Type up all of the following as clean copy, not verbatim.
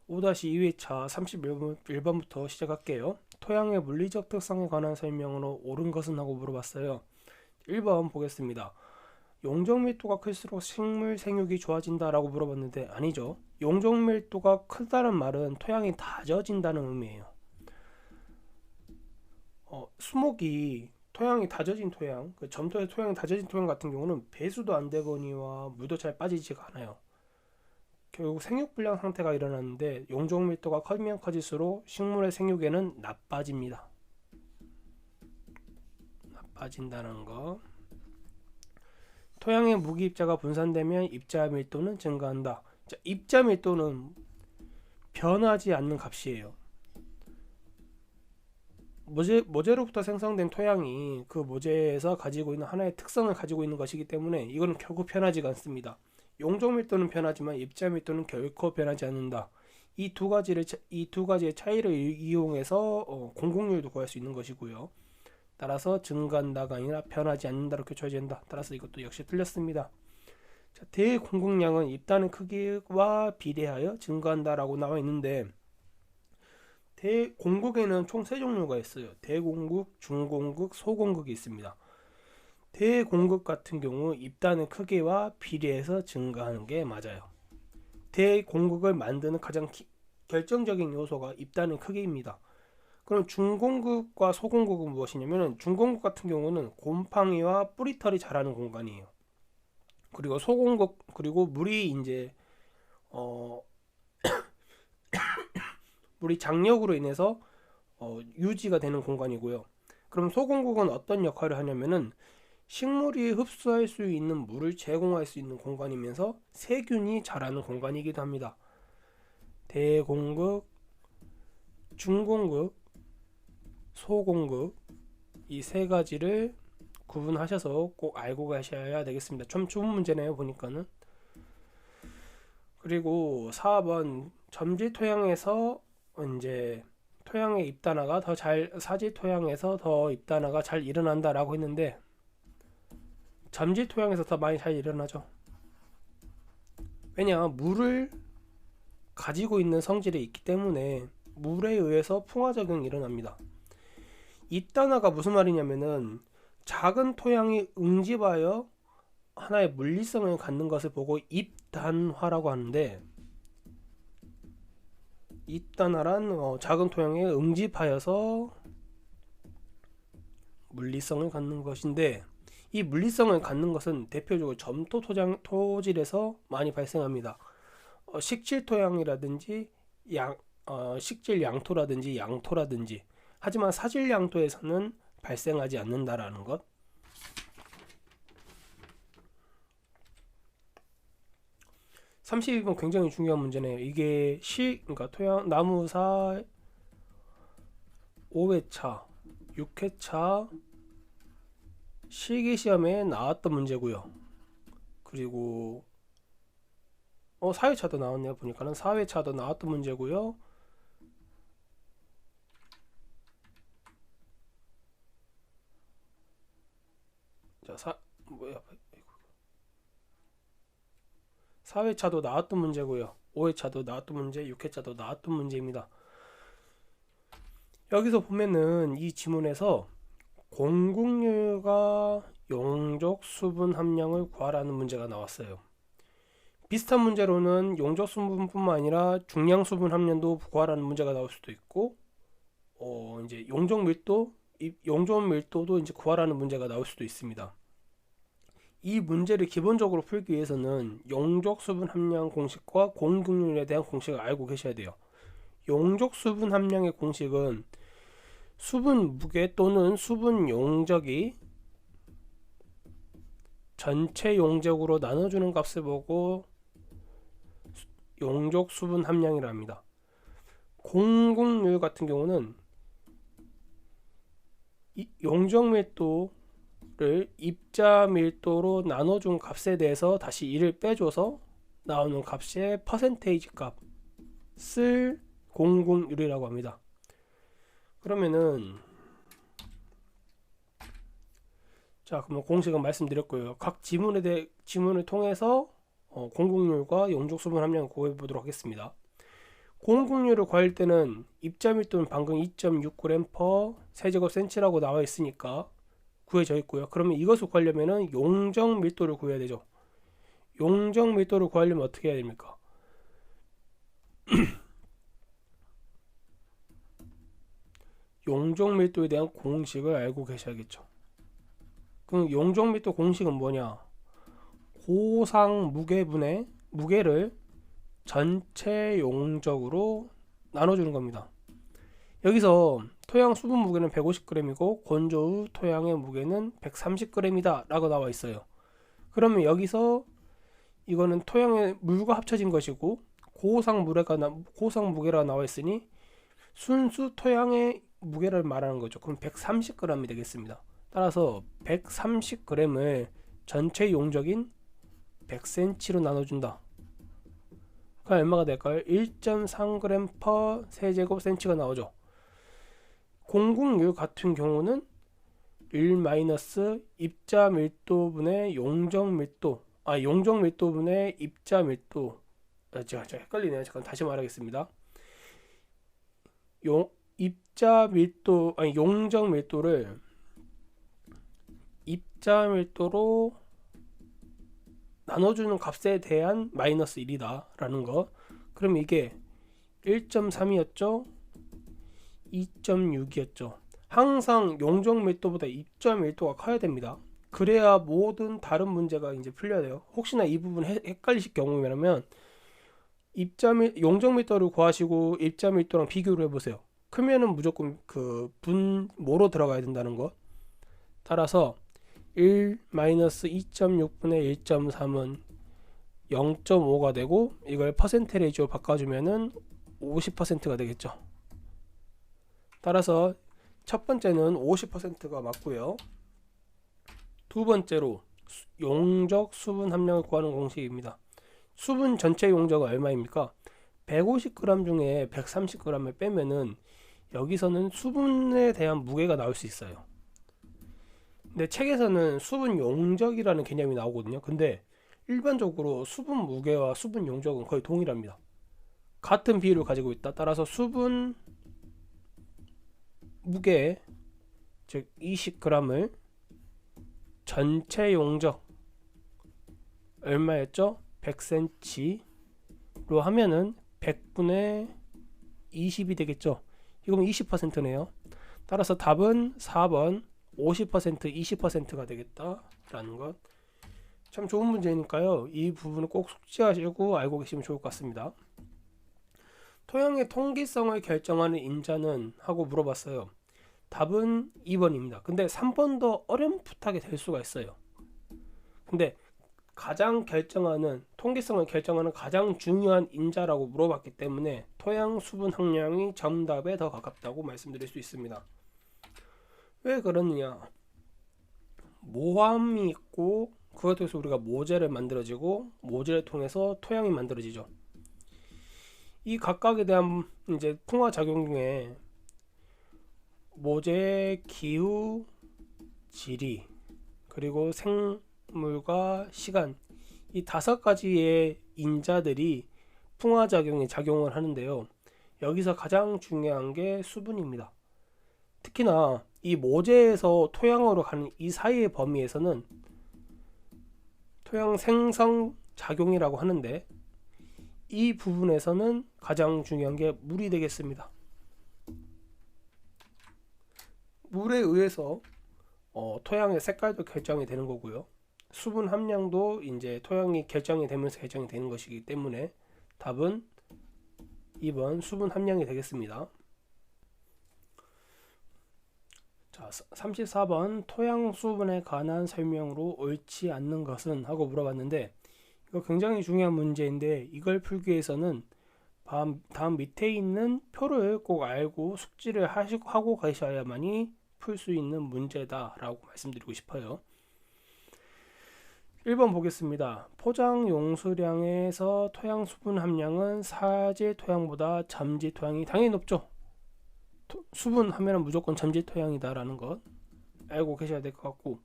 5-2회차 31번부터 시작할게요. 토양의 물리적 특성에 관한 설명으로 옳은 것은 하고 물어봤어요. 1번 보겠습니다. 용적 밀도가 클수록 식물 생육이 좋아진다 라고 물어봤는데 아니죠. 용적 밀도가 크다는 말은 토양이 다져진다는 의미예요. 수목이 토양이 다져진 토양, 점토의 토양이 다져진 토양 같은 경우는 배수도 안 되거니와 물도 잘 빠지지가 않아요. 결국 생육불량 상태가 일어나는데 용적 밀도가 커지면 커질수록 식물의 생육에는 나빠집니다. 나빠진다는 거. 토양의 무기 입자가 분산되면 입자 밀도는 증가한다. 자, 입자 밀도는 변하지 않는 값이에요. 모재로부터 생성된 토양이 그 모재에서 가지고 있는 하나의 특성을 가지고 있는 것이기 때문에 이거는 결코 변하지가 않습니다. 용적 밀도는 변하지만 입자 밀도는 결코 변하지 않는다. 이 두 가지의 차이를 이용해서 공공률도 구할 수 있는 것이고요. 따라서 증가한다가 아니라 변하지 않는다로 교차해야 된다. 따라서 이것도 역시 틀렸습니다. 자, 대공급량은 입단의 크기와 비례하여 증가한다라고 나와 있는데 대공극에는 총 세 종류가 있어요. 대공극, 중공극, 소공극이 있습니다. 대공극 같은 경우 입단의 크기와 비례해서 증가하는 게 맞아요. 대공극을 만드는 가장 결정적인 요소가 입단의 크기입니다. 그럼 중공극과 소공극은 무엇이냐면 중공극 같은 경우는 곰팡이와 뿌리털이 자라는 공간이에요. 그리고 소공극 그리고 물이 이제 물이 장력으로 인해서 유지가 되는 공간이고요. 그럼 소공극은 어떤 역할을 하냐면은 식물이 흡수할 수 있는 물을 제공할 수 있는 공간이면서 세균이 자라는 공간이기도 합니다. 대공극, 중공극, 소공극 이 세 가지를 구분하셔서 꼭 알고 가셔야 되겠습니다. 좀 좋은 문제네요 보니까는. 그리고 4번 점지 토양에서 이제 토양의 입단화가 더 잘 사지 토양에서 더 입단화가 잘 일어난다라고 했는데 점지 토양에서 더 많이 잘 일어나죠. 왜냐 물을 가지고 있는 성질이 있기 때문에 물에 의해서 풍화작용이 일어납니다. 입단화가 무슨 말이냐면은 작은 토양이 응집하여 하나의 물리성을 갖는 것을 보고 입단화라고 하는데 입단화란 작은 토양에 응집하여서 물리성을 갖는 것인데 이 물리성을 갖는 것은 대표적으로 점토 토질에서 많이 발생합니다. 식질 토양이라든지 식질 양토라든지 양토라든지 하지만 사질 양토에서는 발생하지 않는다라는 것. 32번 굉장히 중요한 문제네요. 이게 그러니까 토양 나무사 5회차, 6회차 실기시험에 나왔던 문제고요. 그리고 4회차도 나왔네요. 보니까는 4회차도 나왔던 문제고요. 자, 4회차도 나왔던 문제고요. 5회차도 나왔던 문제, 6회차도 나왔던 문제입니다. 여기서 보면은 이 지문에서 공급률과 용적 수분 함량을 구하라는 문제가 나왔어요. 비슷한 문제로는 용적 수분뿐만 아니라 중량 수분 함량도 구하라는 문제가 나올 수도 있고, 이제 용적 밀도도 이제 구하라는 문제가 나올 수도 있습니다. 이 문제를 기본적으로 풀기 위해서는 용적 수분 함량 공식과 공급률에 대한 공식을 알고 계셔야 돼요. 용적 수분 함량의 공식은 수분 무게 또는 수분 용적이 전체 용적으로 나눠주는 값을 보고 용적 수분 함량이라 합니다. 공급률 같은 경우는 용적 밀도를 입자 밀도로 나눠준 값에 대해서 다시 1을 빼줘서 나오는 값의 퍼센테이지 값을 공급률이라고 합니다. 그러면은 자, 그럼 공식은 말씀드렸고요. 각 지문을 통해서 공급률과 용적 수분 함량을 구해 보도록 하겠습니다. 공국률을 구할 때는 입자 밀도는 방금 2.6g 세제곱센치라고 나와 있으니까 구해져 있고요. 그러면 이것을 구하려면은 용적 밀도를 구해야 되죠. 용적 밀도를 구하려면 어떻게 해야 됩니까? 용적 밀도에 대한 공식을 알고 계셔야겠죠. 그럼 용적 밀도 공식은 뭐냐? 고상 무게분의 무게를 전체 용적으로 나눠주는 겁니다. 여기서 토양 수분 무게는 150g이고 건조후 토양의 무게는 130g이다 라고 나와 있어요. 그러면 여기서 이거는 토양의 물과 합쳐진 것이고 고상 무게가 나와 있으니 순수 토양의 무게를 말하는 거죠. 그럼 130g이 되겠습니다. 따라서 130g을 전체 용적인 100cm로 나눠준다. 그럼 얼마가 될까요? 1.3g per 세제곱센치가 나오죠. 공국률 같은 경우는 1 입자 밀도분의 용적 밀도분의 입자 밀도. 제가 헷갈리네요. 잠깐 다시 말하겠습니다. 용적 밀도를 입자 밀도로 나눠주는 값에 대한 마이너스 1이다 라는 거. 그럼 이게 1.3이었죠 2.6이었죠. 항상 용적 밀도보다 입자 밀도가 커야 됩니다. 그래야 모든 다른 문제가 이제 풀려야 돼요. 혹시나 이 부분 헷갈리실 경우라면 용적 밀도를 구하시고 입자 밀도랑 비교를 해보세요. 크면은 무조건 그 분모로 들어가야 된다는 거. 따라서 1-2.6분의 1.3은 0.5가 되고 이걸 퍼센테이지로 바꿔주면은 50%가 되겠죠. 따라서 첫 번째는 50%가 맞고요. 두 번째로 용적 수분 함량을 구하는 공식입니다. 수분 전체 용적은 얼마입니까? 150g 중에 130g을 빼면은 여기서는 수분에 대한 무게가 나올 수 있어요. 근데 책에서는 수분 용적이라는 개념이 나오거든요. 근데 일반적으로 수분 무게와 수분 용적은 거의 동일합니다. 같은 비율을 가지고 있다. 따라서 수분 무게 즉 20g을 전체 용적 얼마였죠? 100cm로 하면은 100분의 20이 되겠죠. 이거면 20%네요. 따라서 답은 4번 50% 20%가 되겠다라는 것. 참 좋은 문제니까요. 이 부분을 꼭 숙지하시고 알고 계시면 좋을 것 같습니다. 토양의 통기성을 결정하는 인자는 하고 물어봤어요. 답은 2번입니다. 근데 3번도 어렴풋하게 될 수가 있어요. 근데 통기성을 결정하는 가장 중요한 인자라고 물어봤기 때문에 토양 수분 함량이 정답에 더 가깝다고 말씀드릴 수 있습니다. 왜 그러느냐? 모함이 있고 그것 통해서 우리가 모재를 만들어지고 모재를 통해서 토양이 만들어지죠. 이 각각에 대한 이제 풍화 작용 중에 모재, 기후, 지리, 그리고 생물과 시간, 이 5가지의 인자들이 풍화 작용에 작용을 하는데요. 여기서 가장 중요한 게 수분입니다. 특히나 이 모재에서 토양으로 가는 이 사이의 범위에서는 토양 생성 작용이라고 하는데 이 부분에서는 가장 중요한 게 물이 되겠습니다. 물에 의해서 토양의 색깔도 결정이 되는 거고요. 수분 함량도 이제 토양이 결정이 되면서 결정이 되는 것이기 때문에 답은 2번 수분 함량이 되겠습니다. 자, 34번 토양 수분에 관한 설명으로 옳지 않는 것은 하고 물어봤는데 이거 굉장히 중요한 문제인데 이걸 풀기 위해서는 다음 밑에 있는 표를 꼭 알고 숙지를 하고 가셔야만이 풀 수 있는 문제다 라고 말씀드리고 싶어요. 1번 보겠습니다. 포장 용수량에서 토양 수분 함량은 사지 토양보다 잠지 토양이 당연히 높죠. 수분 하면 무조건 잠지 토양이다 라는 것 알고 계셔야 될 것 같고,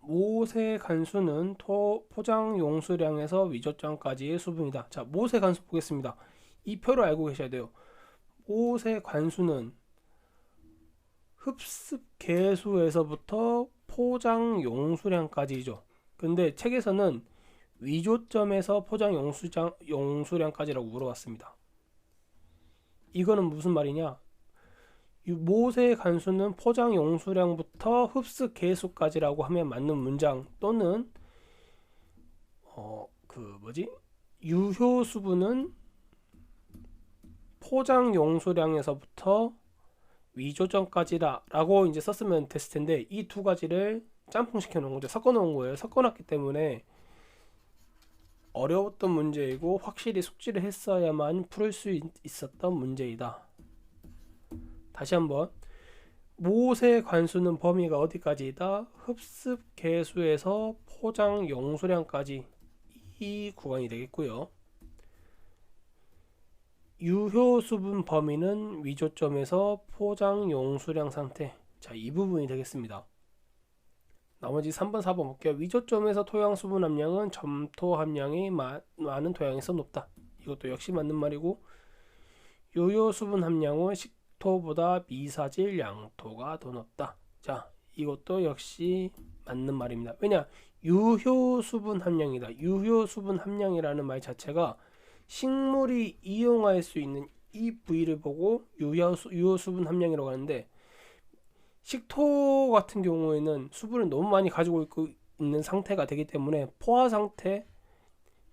모세 간수는 포장 용수량에서 위조장까지의 수분이다. 자, 모세 간수 보겠습니다. 이 표를 알고 계셔야 돼요. 모세 관수는 흡습 계수에서부터 포장 용수량까지죠. 근데 책에서는 위조점에서 포장 용수량까지라고 물어봤습니다. 이거는 무슨 말이냐? 모세의 관수는 포장 용수량부터 흡수 계수까지라고 하면 맞는 문장, 또는 유효 수분은 포장 용수량에서부터 위조점까지다 라고 이제 썼으면 됐을 텐데, 이 두 가지를 짬뽕 시켜 놓은 거죠. 섞어 놓은 거예요. 섞어 놨기 때문에 어려웠던 문제이고 확실히 숙지를 했어야만 풀 수 있었던 문제이다. 다시 한번, 모세 관수는 범위가 어디까지이다? 흡습 계수에서 포장 용수량까지, 이 구간이 되겠고요. 유효 수분 범위는 위조점에서 포장 용수량 상태. 자, 이 부분이 되겠습니다. 나머지 3번, 4번 볼게요. 위조점에서 토양 수분 함량은 점토 함량이 많은 토양에서 높다. 이것도 역시 맞는 말이고, 유효 수분 함량은 식토보다 미사질 양토가 더 높다. 자, 이것도 역시 맞는 말입니다. 왜냐? 유효 수분 함량이다. 유효 수분 함량이라는 말 자체가 식물이 이용할 수 있는 이 부위를 보고 유효 수분 함량이라고 하는데, 식토 같은 경우에는 수분을 너무 많이 가지고 있는 상태가 되기 때문에 포화 상태,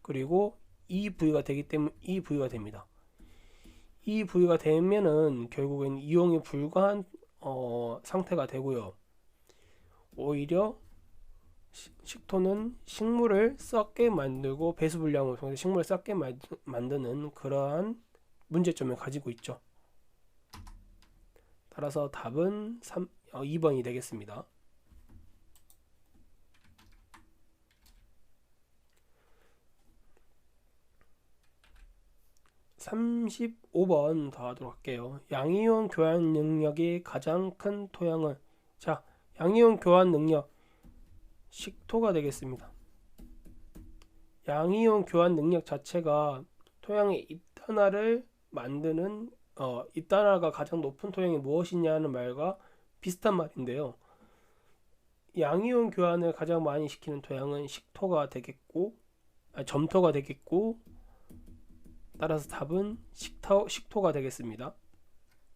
그리고 이 부위가 되기 때문에 이 부위가 됩니다. 이 부위가 되면은 결국엔 이용이 불가한 상태가 되고요. 오히려 식토는 식물을 썩게 만들고 배수 불량을 통해서 식물을 썩게 만드는 그러한 문제점을 가지고 있죠. 따라서 답은 2번이 되겠습니다. 35번 더 하도록 할게요. 양이온 교환 능력이 가장 큰 토양은, 자, 양이온 교환 능력, 식토가 되겠습니다. 양이온 교환 능력 자체가 토양의 입단화를 만드는 입단화가 가장 높은 토양이 무엇이냐는 말과 비슷한 말인데요. 양이온 교환을 가장 많이 시키는 토양은 식토가 되겠고, 점토가 되겠고, 따라서 답은 식토가 되겠습니다.